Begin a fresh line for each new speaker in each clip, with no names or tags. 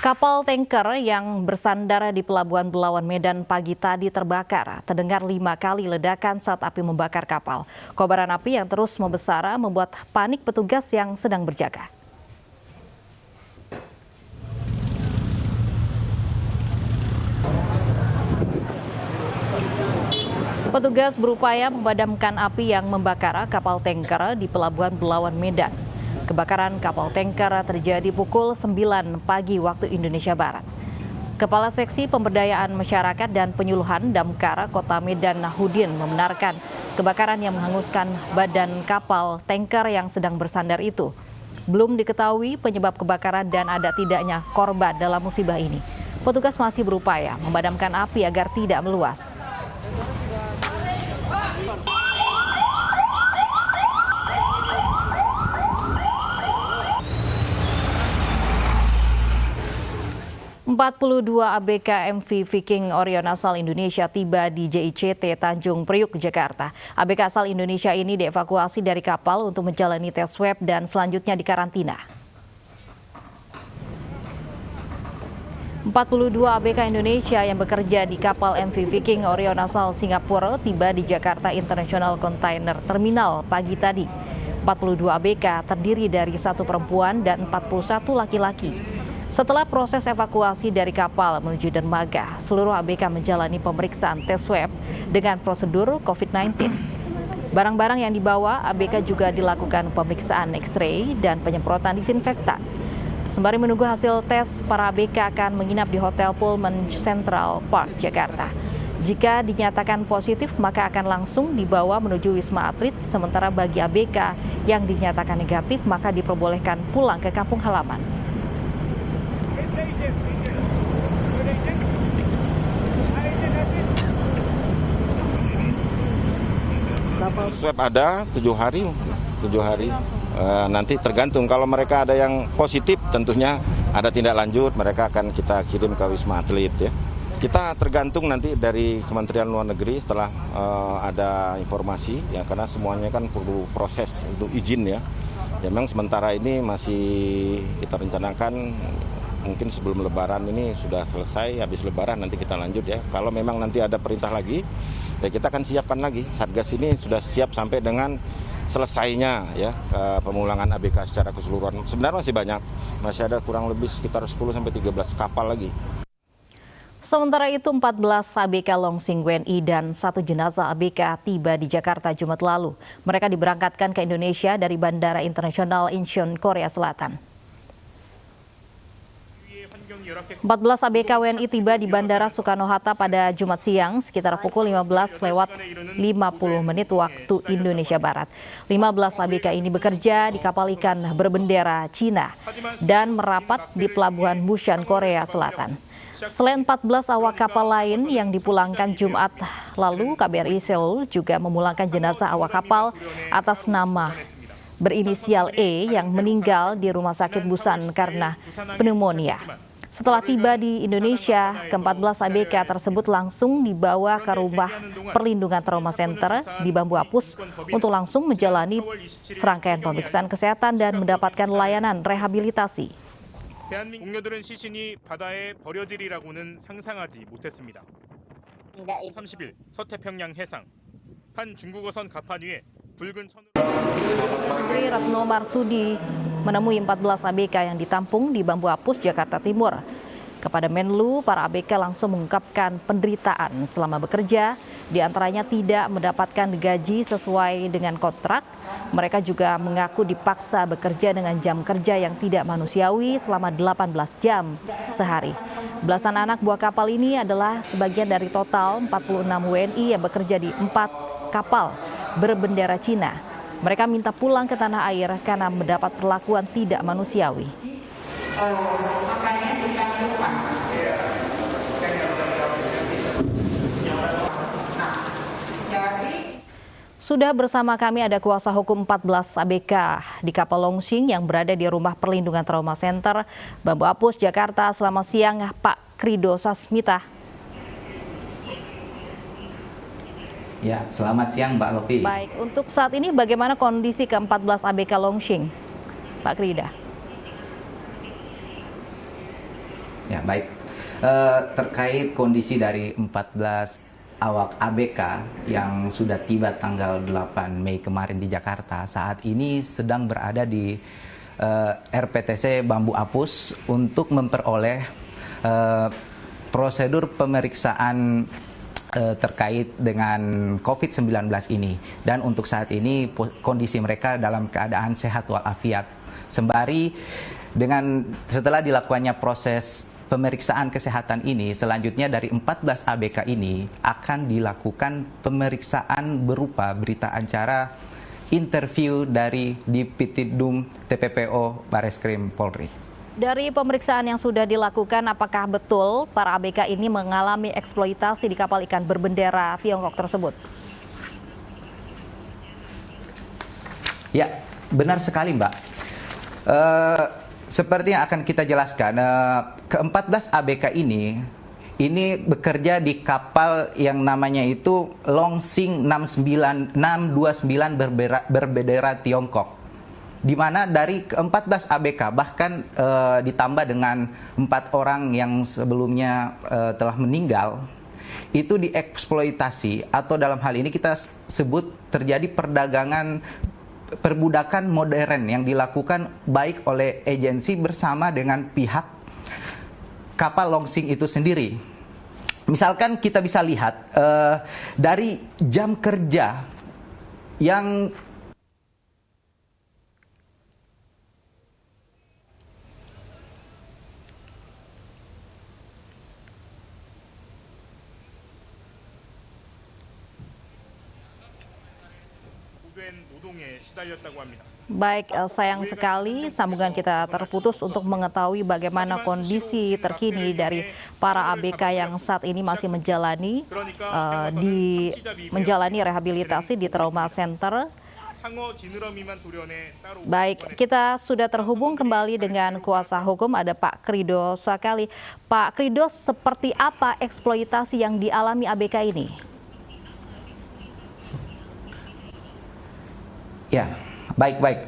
Kapal tanker yang bersandar di Pelabuhan Belawan Medan pagi tadi terbakar. Terdengar 5 kali ledakan saat api membakar kapal. Kobaran api yang terus membesar membuat panik petugas yang sedang berjaga. Petugas berupaya memadamkan api yang membakar kapal tanker di Pelabuhan Belawan Medan. Kebakaran kapal tanker terjadi pukul 9 pagi waktu Indonesia Barat. Kepala Seksi Pemberdayaan Masyarakat dan Penyuluhan Damkar Kota Medan Nahudin membenarkan kebakaran yang menghanguskan badan kapal tanker yang sedang bersandar itu. Belum diketahui penyebab kebakaran dan ada tidaknya korban dalam musibah ini. Petugas masih berupaya memadamkan api agar tidak meluas. 42 ABK MV Viking Orion asal Indonesia tiba di JICT Tanjung Priuk, Jakarta. ABK asal Indonesia ini dievakuasi dari kapal untuk menjalani tes swab dan selanjutnya dikarantina. 42 ABK Indonesia yang bekerja di kapal MV Viking Orion asal Singapura tiba di Jakarta International Container Terminal pagi tadi. 42 ABK terdiri dari 1 perempuan dan 41 laki-laki. Setelah proses evakuasi dari kapal menuju dermaga, seluruh ABK menjalani pemeriksaan tes swab dengan prosedur COVID-19. Barang-barang yang dibawa ABK juga dilakukan pemeriksaan X-ray dan penyemprotan disinfektan. Sembari menunggu hasil tes, para ABK akan menginap di Hotel Pullman Central Park, Jakarta. Jika dinyatakan positif, maka akan langsung dibawa menuju Wisma Atlet, sementara bagi ABK yang dinyatakan negatif, maka diperbolehkan pulang ke kampung halaman.
Swab ada 7 hari. Nanti tergantung kalau mereka ada yang positif, tentunya ada tindak lanjut, mereka akan kita kirim ke Wisma Atlet ya. Kita tergantung nanti dari Kementerian Luar Negeri setelah ada informasi ya, karena semuanya kan perlu proses untuk izin ya. Ya memang sementara ini masih kita rencanakan mungkin sebelum Lebaran ini sudah selesai, habis Lebaran nanti kita lanjut ya. Kalau memang nanti ada perintah lagi, ya kita akan siapkan lagi. Satgas ini sudah siap sampai dengan selesainya ya pemulangan ABK secara keseluruhan. Sebenarnya masih banyak, masih ada kurang lebih sekitar 10-13 kapal lagi.
Sementara itu 14 ABK Longsing WNI dan 1 jenazah ABK tiba di Jakarta Jumat lalu. Mereka diberangkatkan ke Indonesia dari Bandara Internasional Incheon, Korea Selatan. 14 ABK WNI tiba di Bandara Soekarno-Hatta pada Jumat siang sekitar pukul 15:50 waktu Indonesia Barat. 15 ABK ini bekerja di kapal ikan berbendera Cina dan merapat di Pelabuhan Busan, Korea Selatan. Selain 14 awak kapal lain yang dipulangkan Jumat lalu, KBRI Seoul juga memulangkan jenazah awak kapal atas nama berinisial E yang meninggal di Rumah Sakit Busan karena pneumonia. Setelah tiba di Indonesia, ke-14 ABK tersebut langsung dibawa ke Rumah Perlindungan Trauma Center di Bambu Apus untuk langsung menjalani serangkaian pemeriksaan kesehatan dan mendapatkan layanan rehabilitasi.
공료들은 시신이 바다에 버려지리라고는 상상하지 못했습니다. 30일 서태평양 해상 한 중국어선 갑판 위에 붉은 천으로
Menteri Retno Marsudi menemui 14 ABK yang ditampung di Bambu Apus, Jakarta Timur. Kepada Menlu, para ABK langsung mengungkapkan penderitaan selama bekerja, diantaranya tidak mendapatkan gaji sesuai dengan kontrak. Mereka juga mengaku dipaksa bekerja dengan jam kerja yang tidak manusiawi selama 18 jam sehari. Belasan anak buah kapal ini adalah sebagian dari total 46 WNI yang bekerja di 4 kapal berbendera Cina. Mereka minta pulang ke tanah air karena mendapat perlakuan tidak manusiawi. Sudah bersama kami ada kuasa hukum 14 ABK di kapal Longsing yang berada di Rumah Perlindungan Trauma Center Bambu Apus, Jakarta. Selamat siang, Pak Krido Sasmita.
Ya, selamat siang Mbak Lofi.
Baik, untuk saat ini bagaimana kondisi ke-14 ABK Longsing, Pak Krida?
Ya, baik. Terkait kondisi dari 14 awak ABK yang sudah tiba tanggal 8 Mei kemarin di Jakarta, saat ini sedang berada di RPTC Bambu Apus untuk memperoleh prosedur pemeriksaan terkait dengan COVID-19 ini. Dan untuk saat ini kondisi mereka dalam keadaan sehat walafiat. Sembari setelah dilakukannya proses pemeriksaan kesehatan ini, selanjutnya dari 14 ABK ini akan dilakukan pemeriksaan berupa berita acara interview dari Diptibdum TPPO Bareskrim Polri.
Dari pemeriksaan yang sudah dilakukan, apakah betul para ABK ini mengalami eksploitasi di kapal ikan berbendera Tiongkok tersebut?
Ya, benar sekali, Mbak. Seperti yang akan kita jelaskan, ke-14 ABK ini bekerja di kapal yang namanya itu Longsing 629 berbendera Tiongkok. Di mana dari ke-14 ABK bahkan ditambah dengan 4 orang yang sebelumnya telah meninggal, itu dieksploitasi, atau dalam hal ini kita sebut terjadi perbudakan modern yang dilakukan baik oleh agensi bersama dengan pihak kapal Longsing itu sendiri. Misalkan kita bisa lihat dari jam kerja yang
Baik, sayang sekali sambungan kita terputus untuk mengetahui bagaimana kondisi terkini dari para ABK yang saat ini masih menjalani rehabilitasi di Trauma Center. Baik, kita sudah terhubung kembali dengan kuasa hukum, ada Pak Krido Sakali. Pak Krido, seperti apa eksploitasi yang dialami ABK ini?
Ya, baik.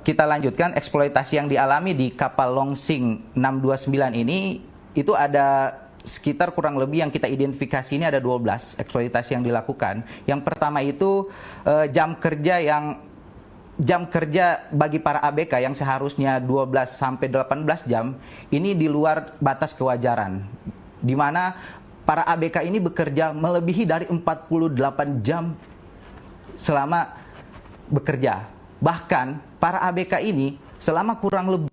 Kita lanjutkan. Eksploitasi yang dialami di kapal Longsing 629 ini, itu ada sekitar kurang lebih yang kita identifikasi ini ada 12 eksploitasi yang dilakukan. Yang pertama itu jam kerja bagi para ABK yang seharusnya 12 sampai 18 jam, ini di luar batas kewajaran. Di mana para ABK ini bekerja melebihi dari 48 jam selama bekerja. Bahkan para ABK ini selama kurang lebih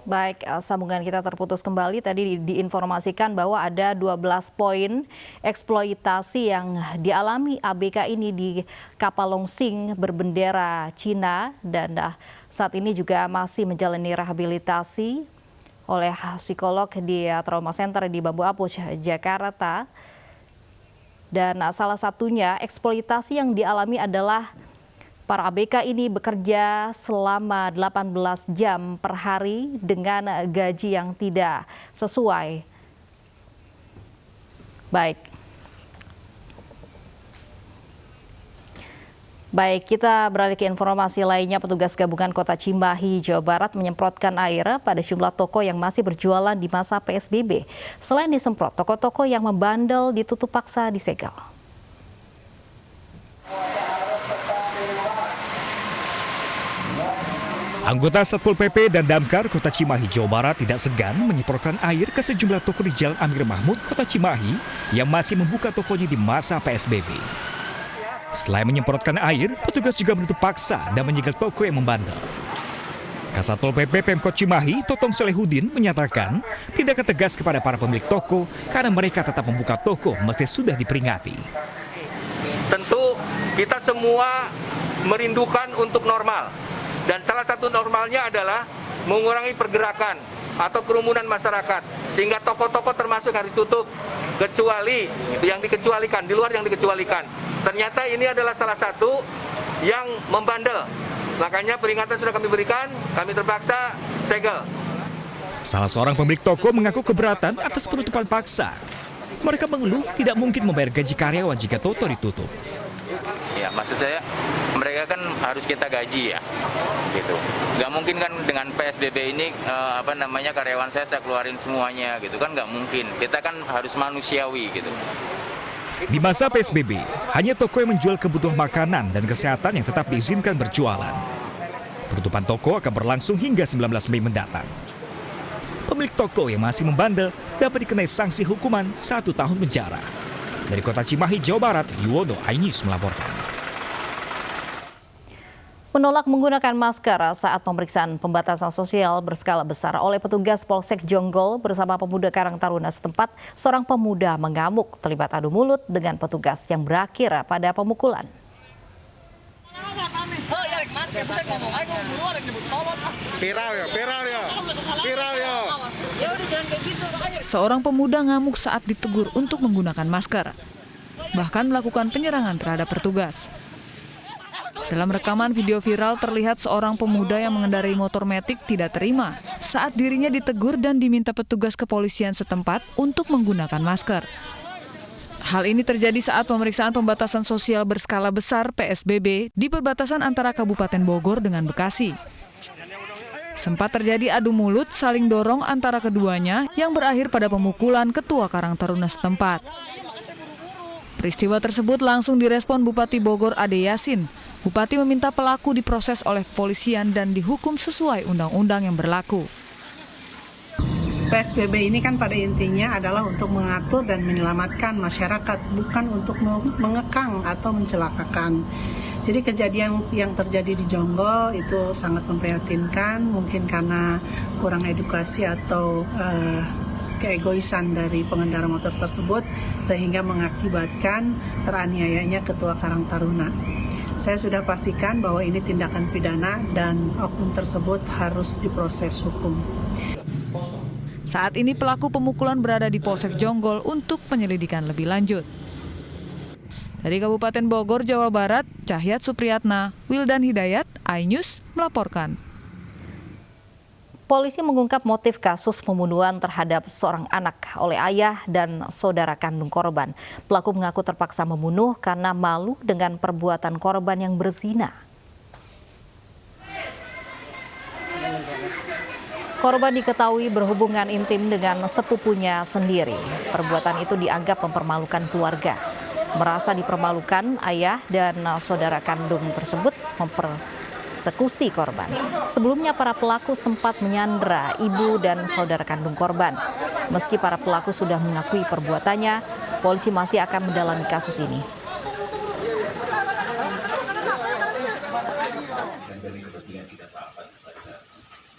Baik, sambungan kita terputus kembali. Tadi diinformasikan bahwa ada 12 poin eksploitasi yang dialami ABK ini di kapal Longsing berbendera Cina, dan saat ini juga masih menjalani rehabilitasi oleh psikolog di Trauma Center di Bambu Apus, Jakarta. Dan salah satunya eksploitasi yang dialami adalah para ABK ini bekerja selama 18 jam per hari dengan gaji yang tidak sesuai. Baik, kita beralih ke informasi lainnya. Petugas gabungan Kota Cimahi, Jawa Barat menyemprotkan air pada jumlah toko yang masih berjualan di masa PSBB. Selain disemprot, toko-toko yang membandel ditutup paksa disegel.
Anggota Satpol PP dan Damkar Kota Cimahi, Jawa Barat tidak segan menyemprotkan air ke sejumlah toko di Jalan Amir Mahmud, Kota Cimahi yang masih membuka tokonya di masa PSBB. Selain menyemprotkan air, petugas juga menutup paksa dan menyegel toko yang membandel. Kasatpol PP Pemkot Cimahi, Totong Solehudin, menyatakan tidak tegas kepada para pemilik toko karena mereka tetap membuka toko meski sudah diperingati.
Tentu kita semua merindukan untuk normal, dan salah satu normalnya adalah mengurangi pergerakan atau kerumunan masyarakat, sehingga toko-toko termasuk harus tutup kecuali yang dikecualikan, di luar yang dikecualikan. Ternyata ini adalah salah satu yang membandel. Makanya peringatan sudah kami berikan, kami terpaksa segel.
Salah seorang pemilik toko mengaku keberatan atas penutupan paksa. Mereka mengeluh tidak mungkin membayar gaji karyawan jika toko ditutup.
ya. Maksud saya mereka kan harus kita gaji ya, gitu. Nggak mungkin kan dengan PSBB ini karyawan saya keluarin semuanya gitu kan, nggak mungkin. Kita kan harus manusiawi gitu.
Di masa PSBB, hanya toko yang menjual kebutuhan makanan dan kesehatan yang tetap diizinkan berjualan. Penutupan toko akan berlangsung hingga 19 Mei mendatang. Pemilik toko yang masih membandel dapat dikenai sanksi hukuman 1 tahun penjara. Dari Kota Cimahi, Jawa Barat, Yuwono, iNews melaporkan.
Menolak menggunakan masker saat pemeriksaan pembatasan sosial berskala besar oleh petugas Polsek Jonggol bersama pemuda Karang Taruna setempat, seorang pemuda mengamuk terlibat adu mulut dengan petugas yang berakhir pada pemukulan.
Seorang pemuda ngamuk saat ditegur untuk menggunakan masker, bahkan melakukan penyerangan terhadap petugas. Dalam rekaman video viral terlihat seorang pemuda yang mengendarai motor metik tidak terima saat dirinya ditegur dan diminta petugas kepolisian setempat untuk menggunakan masker. Hal ini terjadi saat pemeriksaan pembatasan sosial berskala besar PSBB di perbatasan antara Kabupaten Bogor dengan Bekasi. Sempat terjadi adu mulut saling dorong antara keduanya yang berakhir pada pemukulan Ketua Karang Taruna setempat. Peristiwa tersebut langsung direspon Bupati Bogor Ade Yasin. Bupati meminta pelaku diproses oleh kepolisian dan dihukum sesuai undang-undang yang berlaku.
PSBB ini kan pada intinya adalah untuk mengatur dan menyelamatkan masyarakat, bukan untuk mengekang atau mencelakakan. Jadi kejadian yang terjadi di Jonggol itu sangat memprihatinkan, mungkin karena kurang edukasi atau keegoisan dari pengendara motor tersebut sehingga mengakibatkan teraniayanya Ketua Karang Taruna. Saya sudah pastikan bahwa ini tindakan pidana dan oknum tersebut harus diproses hukum.
Saat ini pelaku pemukulan berada di Polsek Jonggol untuk penyelidikan lebih lanjut. Dari Kabupaten Bogor, Jawa Barat, Cahyat Supriyatna, Wildan Hidayat, iNews melaporkan.
Polisi mengungkap motif kasus pembunuhan terhadap seorang anak oleh ayah dan saudara kandung korban. Pelaku mengaku terpaksa membunuh karena malu dengan perbuatan korban yang berzina. Korban diketahui berhubungan intim dengan sepupunya sendiri. Perbuatan itu dianggap mempermalukan keluarga. Merasa dipermalukan, ayah dan saudara kandung tersebut mempersekusi korban. Sebelumnya para pelaku sempat menyandera ibu dan saudara kandung korban. Meski para pelaku sudah mengakui perbuatannya, polisi masih akan mendalami kasus ini.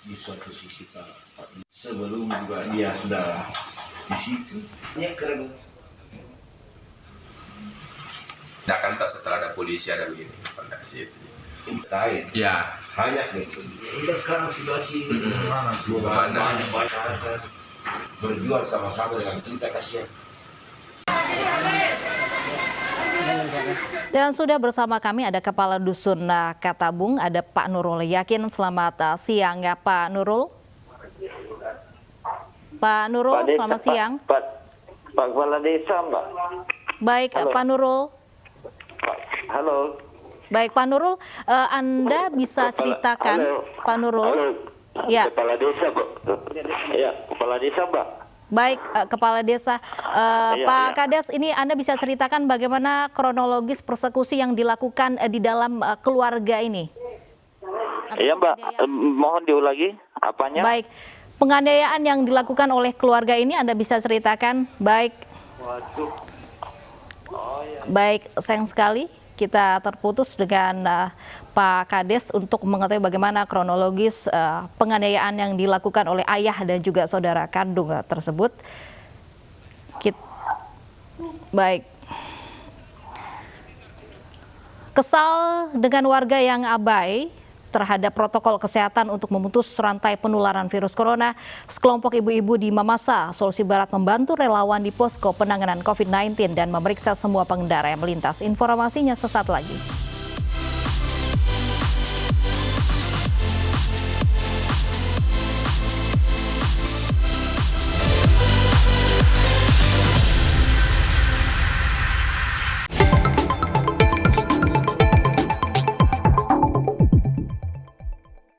Di suatu sisi sebelum juga dia sudah di situ.
Nah kan setelah ada polisi ada begini pada situ.
Ya, hanya gitu. Kita sekarang situasi mana? Banyak berjuang sama-sama dengan kita kasihan.
Dan sudah bersama kami ada Kepala Dusun Katabung, ada Pak Nurul Yakin. Selamat siang ya Pak Nurul. Pak Nurul, selamat siang.
Pak Kepala Desa, Mbak.
Baik, halo. Pak Nurul.
Halo.
Baik, Pak Nurul, Anda bisa ceritakan, Pak Nurul?
Halo.
Ya.
Kepala Desa, Pak. Ya, Kepala Desa, Mbak.
Baik, Kepala Desa. Pak Kades, ini Anda bisa ceritakan bagaimana kronologis persekusi yang dilakukan di dalam keluarga ini?
Iya, Mbak. Mohon diulangi apanya?
Baik, penganiayaan yang dilakukan oleh keluarga ini Anda bisa ceritakan? Baik.
Waduh.
Baik, sayang sekali kita terputus dengan Pak Kades untuk mengetahui bagaimana kronologis penganiayaan yang dilakukan oleh ayah dan juga saudara kandung tersebut. Baik. Kesal dengan warga yang abai terhadap protokol kesehatan untuk memutus rantai penularan virus corona, sekelompok ibu-ibu di Mamasa, Sulawesi Barat membantu relawan di posko penanganan COVID-19 dan memeriksa semua pengendara yang melintas. Informasinya sesaat lagi.